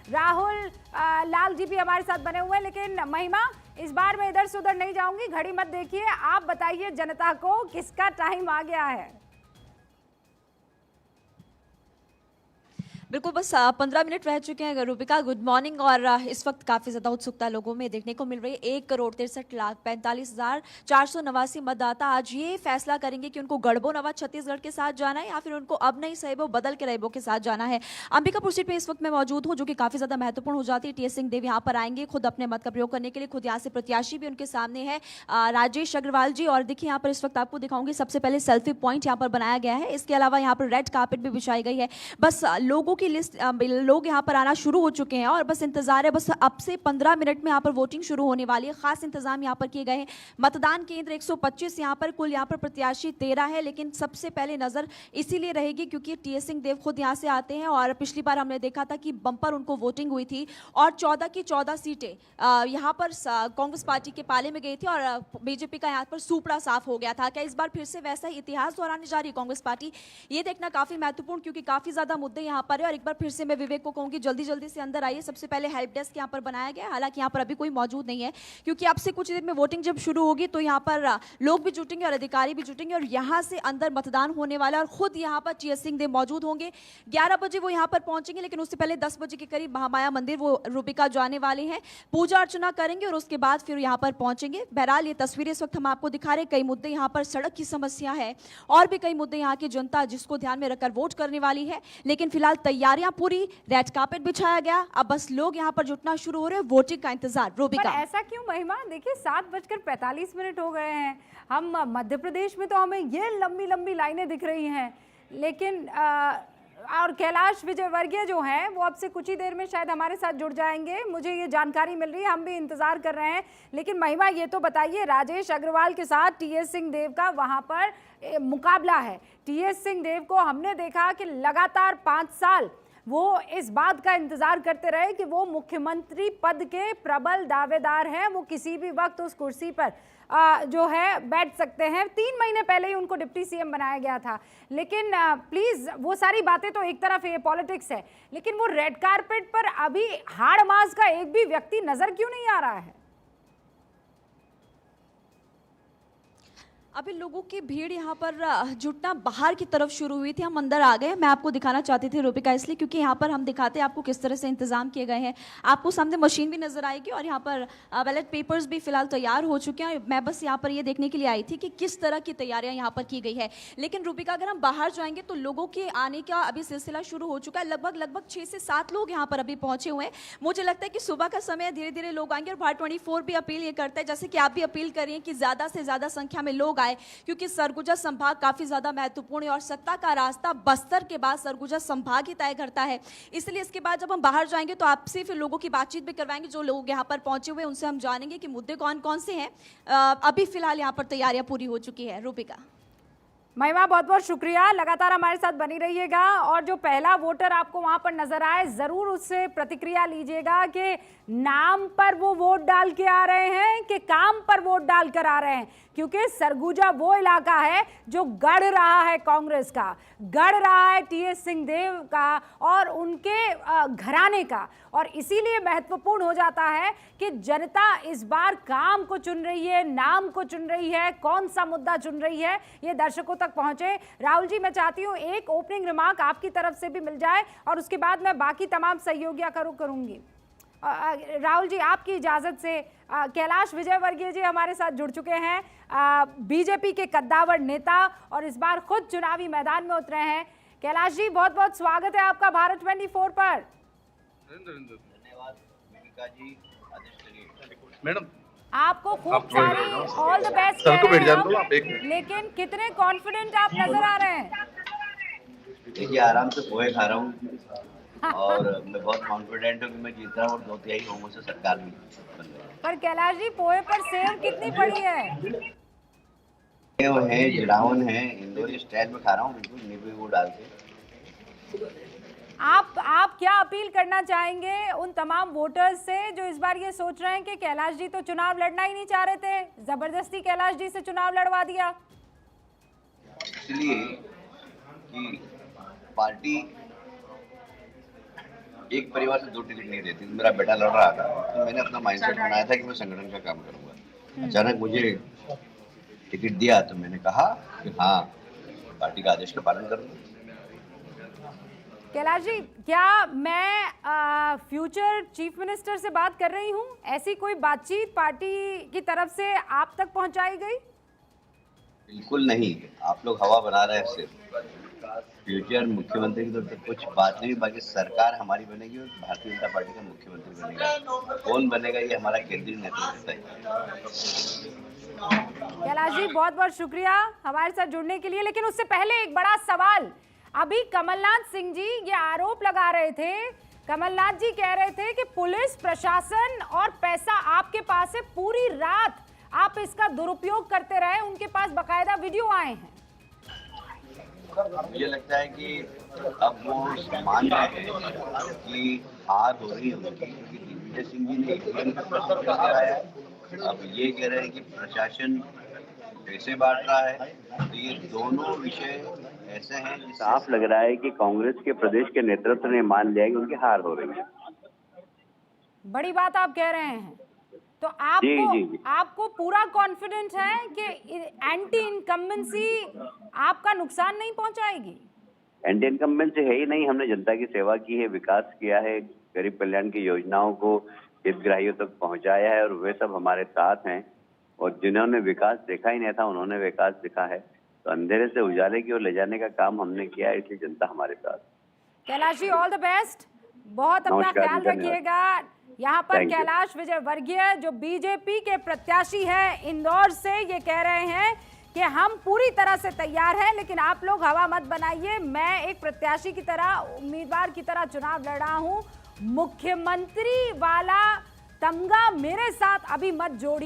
राहुल लाल जी भी हमारे साथ बने हुए हैं। लेकिन महिमा, इस बार मैं इधर से उधर नहीं जाऊंगी, घड़ी मत देखिए, आप बताइए जनता को किसका टाइम आ गया है। बिल्कुल, बस 15 मिनट रह चुके हैं रूबिका। Good morning. और इस वक्त काफ़ी ज़्यादा उत्सुकता लोगों में देखने को मिल रही है। 1,63,45,489 मतदाता आज ये फैसला करेंगे कि उनको गढ़बो नवा छत्तीसगढ़ के साथ जाना है या फिर उनको अब नहीं सहेबो बदल के रहेबो के साथ जाना है। अंबिकापुर सीट पे इस वक्त मैं मौजूद हूँ, जो कि काफ़ी ज़्यादा महत्वपूर्ण हो जाती है। टीएस सिंहदेव यहाँ पर आएंगे खुद अपने मत का प्रयोग करने के लिए। खुद यहाँ से प्रत्याशी भी उनके सामने है राजेश अग्रवाल जी। और देखिए यहाँ पर इस वक्त आपको दिखाऊंगी, सबसे पहले सेल्फी पॉइंट यहाँ पर बनाया गया है। इसके अलावा यहाँ पर रेड कार्पेट भी बिछाई गई है। बस लोगों की लिस्ट, लोग यहाँ पर आना शुरू हो चुके हैं और बस इंतजार है। बस अब से 15 मिनट में यहाँ पर वोटिंग शुरू होने वाली है। खास इंतजाम यहाँ पर किए गए हैं। मतदान केंद्र 125 यहाँ पर, कुल यहाँ पर प्रत्याशी 13 है। लेकिन सबसे पहले नजर इसीलिए रहेगी क्योंकि टीएस सिंहदेव खुद यहाँ से आते हैं और पिछली बार हमने देखा था कि बम्पर उनको वोटिंग हुई थी और 14 की 14 सीटें यहाँ पर कांग्रेस पार्टी के पाले में गई थी और बीजेपी का यहाँ पर सुपड़ा साफ हो गया था। क्या इस बार फिर से वैसा ही इतिहास दोहराने जा रही है कांग्रेस पार्टी? ये देखना काफी महत्वपूर्ण, क्योंकि काफी ज्यादा मुद्दे यहाँ पर है। और एक बार फिर से मैं विवेक को कहूंगी जल्दी जल्दी से अंदर आइए। सबसे पहले हेल्प डेस्क यहाँ पर बनाया गया है, हालांकि यहाँ पर अभी कोई मौजूद नहीं है क्योंकि अब से कुछ देर में वोटिंग जब शुरू होगी तो यहाँ पर लोग भी जुटेंगे और अधिकारी भी जुटेंगे और यहाँ से अंदर मतदान होने वाला है। और खुद यहाँ पर टीएस सिंहदेव मौजूद होंगे। 11 बजे वो यहाँ पर पहुंचेंगे, लेकिन उससे पहले 10 बजे के करीब महामाया मंदिर वो रूबिका जाने वाले हैं, पूजा अर्चना करेंगे और उसके बाद फिर यहाँ पर पहुंचेंगे। बहरहाल ये तस्वीरें इस वक्त हम आपको दिखा रहे हैं। कई मुद्दे यहाँ पर, सड़क की समस्या है और भी कई मुद्दे यहाँ की जनता जिसको ध्यान में रखकर वोट करने वाली है। लेकिन फिलहाल तैयारियां पूरी, रेड कार्पेट बिछाया गया, अब बस लोग यहाँ पर जुटना शुरू हो रहे हैं। वोटिंग का इंतजार। रूबिका, ऐसा क्यों महिमा? देखिए 7:45 हो गए हैं। हम मध्य प्रदेश में तो हमें ये लंबी लंबी लाइनें दिख रही हैं, लेकिन और कैलाश विजयवर्गीय जो हैं वो अब से कुछ ही देर में शायद हमारे साथ जुड़ जाएंगे, मुझे ये जानकारी मिल रही है, हम भी इंतजार कर रहे हैं। लेकिन महिमा ये तो बताइए, राजेश अग्रवाल के साथ टीएस सिंहदेव का वहां पर मुकाबला है। टीएस सिंहदेव को हमने देखा कि लगातार 5 साल वो इस बात का इंतजार करते रहे कि वो मुख्यमंत्री पद के प्रबल दावेदार हैं, वो किसी भी वक्त उस कुर्सी पर जो है बैठ सकते हैं। 3 महीने पहले ही उनको डिप्टी सीएम बनाया गया था। लेकिन प्लीज वो सारी बातें तो एक तरफ, ये पॉलिटिक्स है, लेकिन वो रेड कारपेट पर अभी हाड़ मास का एक भी व्यक्ति नजर क्यों नहीं आ रहा है? अभी लोगों की भीड़ यहाँ पर जुटना बाहर की तरफ शुरू हुई थी। हम अंदर आ गए। मैं आपको दिखाना चाहती थी रूबिका, इसलिए क्योंकि यहाँ पर हम दिखाते हैं आपको किस तरह से इंतजाम किए गए हैं। आपको सामने मशीन भी नजर आएगी और यहाँ पर बैलेट पेपर्स भी फिलहाल तैयार हो चुके हैं। मैं बस यहाँ पर ये देखने के लिए आई थी कि किस तरह की तैयारियां यहाँ पर की गई है। लेकिन रूबिका, अगर हम बाहर जाएंगे तो लोगों के आने का अभी सिलसिला शुरू हो चुका है। लगभग 6 से 7 लोग यहाँ पर अभी पहुंचे हुए हैं। मुझे लगता है कि सुबह का समय, धीरे धीरे लोग आएंगे। और भारत 24 भी अपील ये करता है, जैसे कि आप भी अपील करिए, कि ज्यादा से ज्यादा संख्या में लोग, क्योंकि सरगुजा संभाग काफी ज्यादा महत्वपूर्ण है और सत्ता का रास्ता बस्तर के बाद सरगुजा संभाग ही तय करता है। इसलिए इसके बाद जब हम बाहर जाएंगे तो आपसे फिर लोगों की बातचीत भी करवाएंगे। जो लोग यहाँ पर पहुंचे हुए उनसे हम जानेंगे कि मुद्दे कौन कौन से हैं। अभी फिलहाल यहाँ पर तैयारियां पूरी हो चुकी है। रूबिका, महिमा बहुत बहुत शुक्रिया, लगातार हमारे साथ बनी रहिएगा। और जो पहला वोटर आपको वहां पर नजर आए, जरूर उससे प्रतिक्रिया लीजिएगा कि नाम पर वो वोट डाल के आ रहे हैं कि काम पर वोट डाल कर आ रहे हैं। क्योंकि सरगुजा वो इलाका है जो गढ़ रहा है कांग्रेस का, गढ़ रहा है टीएस सिंहदेव का और उनके घराने का। और इसीलिए महत्वपूर्ण हो जाता है कि जनता इस बार काम को चुन रही है, नाम को चुन रही है, कौन सा मुद्दा चुन रही है, ये दर्शकों तक पहुंचे। राहुल जी, मैं चाहती हूँ एक ओपनिंग रिमार्क आपकी तरफ से भी मिल जाए और उसके बाद मैं बाकी तमाम सहयोगियां करूंगी। राहुल जी, आपकी इजाजत से, कैलाश विजयवर्गीय जी हमारे साथ जुड़ चुके हैं, बीजेपी के कद्दावर नेता और इस बार खुद चुनावी मैदान में उतरे हैं। कैलाश जी, बहुत बहुत स्वागत है आपका भारत 24 पर। धन्यवाद जी, मैडम, आपको खूब सारी ऑल द बेस्ट कह रहे हैं, लेकिन कितने कॉन्फिडेंट आप नजर आ रहे हैं? देखिए, आराम से पोहे खा रहा हूँ और मैं बहुत कॉन्फिडेंट हूँ कि मैं जीत रहा हूँ और 2/3 होंगे से सरकार भी बन रही है। पर कैलाश जी, पोहे पर सेव कितनी पड़ी है? सेव है, जिडावन है, इंदौरी स्टाइल में खा रहा हूँ, बिल्कुल नींबू वो डाल के। आप क्या अपील करना चाहेंगे उन तमाम वोटर्स से जो इस बार ये सोच रहे हैं कि कैलाश जी तो चुनाव लड़ना ही नहीं चाह रहे थे, जबरदस्ती कैलाश जी से चुनाव लड़वा दिया? इसलिए कि पार्टी एक परिवार से 2 टिकट नहीं देती। मेरा बेटा लड़ रहा था, तो मैंने अपना माइंडसेट बनाया था कि मैं संगठन का काम करूंगा। अचानक मुझे टिकट दिया तो मैंने कहा कि हाँ, पार्टी का आदेश का पालन करूंगा। कैलाश जी, क्या मैं फ्यूचर चीफ मिनिस्टर से बात कर रही हूँ? ऐसी कोई बातचीत पार्टी की तरफ से आप तक पहुंचाई गई? बिल्कुल नहीं, आप लोग हवा बना रहे हैं सिर्फ। फ्यूचर मुख्यमंत्री की तरफ से कुछ बात नहीं, बाकी सरकार हमारी बनेगी और भारतीय जनता पार्टी का मुख्यमंत्री बनेगा। कौन बनेगा ये हमारा केंद्रीय नेतृत्व तय करेगा। कैलाश जी, बहुत बहुत शुक्रिया हमारे साथ जुड़ने के लिए। लेकिन उससे पहले एक बड़ा सवाल, अभी कमलनाथ सिंह जी ये आरोप लगा रहे थे, कमलनाथ जी कह रहे थे कि पुलिस प्रशासन और पैसा आपके पास है, पूरी रात आप इसका दुरुपयोग करते रहे, उनके पास बकायदा वीडियो आए हैं। मुझे लगता है कि अब वो मान रहे हैं कि हार हो रही है उनकी, क्योंकि दिग्विजय सिंह जी ने ईवीएम का प्रश्न कराया है। अब ये कह रहे हैं कि प्रशासन पैसे बांट रहा है, तो ये दोनों विषय ऐसे हैं कि साफ लग रहा है कि कांग्रेस के प्रदेश के नेतृत्व ने मान लिया कि उनकी हार हो रही है। बड़ी बात आप कह रहे हैं, तो जी। आपको पूरा कॉन्फिडेंस है कि एंटी इनकम्बेंसी आपका नुकसान नहीं पहुंचाएगी? एंटी इनकम्बेंसी है ही नहीं, हमने जनता की सेवा की है, विकास किया है, गरीब कल्याण की योजनाओं को हितग्राहियों तक पहुंचाया है और वे सब हमारे साथ हैं। और जिन्होंने विकास देखा ही नहीं था उन्होंने विकास दिखा है, तो अंधेरे से उजाले की ओर ले जाने का काम हमने किया है, इसलिए जनता हमारे साथ। Kailash ji, all the best, बहुत अपना ख्याल रखिएगा। यहाँ पर कैलाश विजयवर्गीय जो बीजेपी के प्रत्याशी हैं इंदौर से, ये कह रहे हैं कि हम पूरी तरह से तैयार हैं, लेकिन आप लोग हवा मत बनाइए। मैं एक प्रत्याशी की तरह, उम्मीदवार की तरह चुनाव लड़ रहा हूँ, मुख्यमंत्री वाला तमगा मेरे साथ अभी मत जोड़िए।